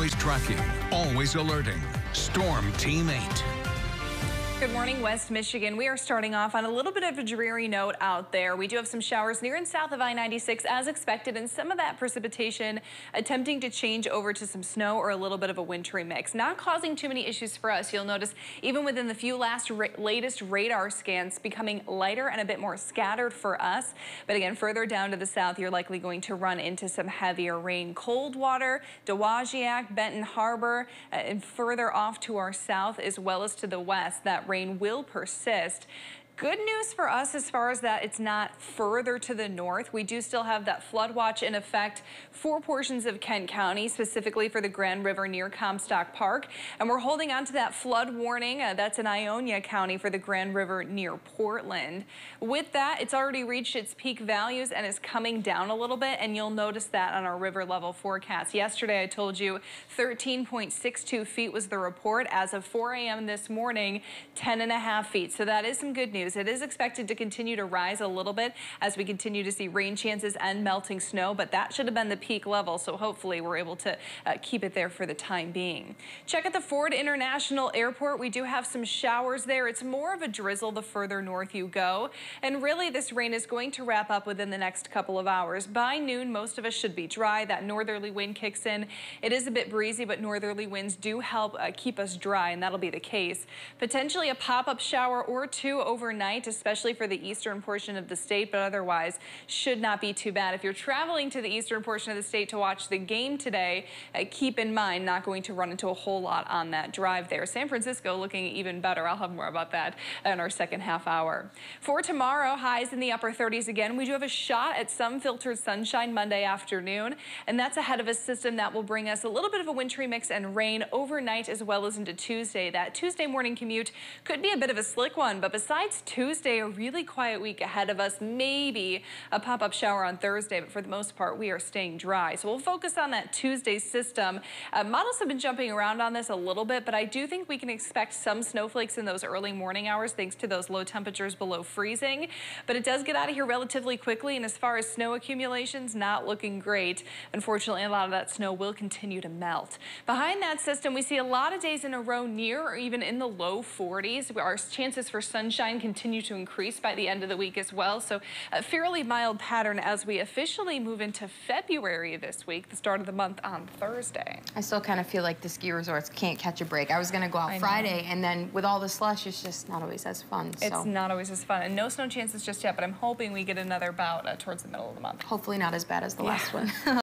always tracking, always alerting. Storm Team 8. Good morning, West Michigan. We are starting off on a little bit of a dreary note out there. We do have some showers near and south of I-96 as expected, and some of that precipitation attempting to change over to some snow or a little bit of a wintry mix. Not causing too many issues for us. You'll notice even within the few latest radar scans becoming lighter and a bit more scattered for us. But again, further down to the south, you're likely going to run into some heavier rain. Coldwater, Dowagiac, Benton Harbor, and further off to our south as well as to the west, that rain will persist. Good news for us as far as that it's not further to the north. We do still have that flood watch in effect for portions of Kent County, specifically for the Grand River near Comstock Park. And we're holding on to that flood warning. That's in Ionia County for the Grand River near Portland. With that, it's already reached its peak values and is coming down a little bit. And you'll notice that on our river level forecast. Yesterday, I told you 13.62 feet was the report. As of 4 a.m. this morning, 10.5 feet. So that is some good news. It is expected to continue to rise a little bit as we continue to see rain chances and melting snow, but that should have been the peak level, so hopefully we're able to keep it there for the time being. Check out the Ford International Airport. We do have some showers there. It's more of a drizzle the further north you go, and really this rain is going to wrap up within the next couple of hours. By noon, most of us should be dry. That northerly wind kicks in. It is a bit breezy, but northerly winds do help keep us dry, and that'll be the case. Potentially a pop-up shower or two overnight, especially for the eastern portion of the state, but otherwise should not be too bad. If you're traveling to the eastern portion of the state to watch the game today, keep in mind not going to run into a whole lot on that drive there. San Francisco looking even better. I'll have more about that in our second half hour. For tomorrow, highs in the upper 30s again. We do have a shot at some filtered sunshine Monday afternoon, and that's ahead of a system that will bring us a little bit of a wintry mix and rain overnight as well as into Tuesday. That Tuesday morning commute could be a bit of a slick one, but besides Tuesday, a really quiet week ahead of us, maybe a pop-up shower on Thursday, but for the most part, we are staying dry. So we'll focus on that Tuesday system. Models have been jumping around on this a little bit, but I do think we can expect some snowflakes in those early morning hours thanks to those low temperatures below freezing. But it does get out of here relatively quickly, and as far as snow accumulations, not looking great. Unfortunately, a lot of that snow will continue to melt. Behind that system, we see a lot of days in a row near or even in the low 40s. Our chances for sunshine continue to increase by the end of the week as well. So a fairly mild pattern as we officially move into February this week, the start of the month on Thursday. I still kind of feel like the ski resorts can't catch a break. I was going to go out Friday, and then with all the slush, it's just not always as fun. It's not always as fun, and no snow chances just yet, but I'm hoping we get another bout towards the middle of the month. Hopefully not as bad as the last one.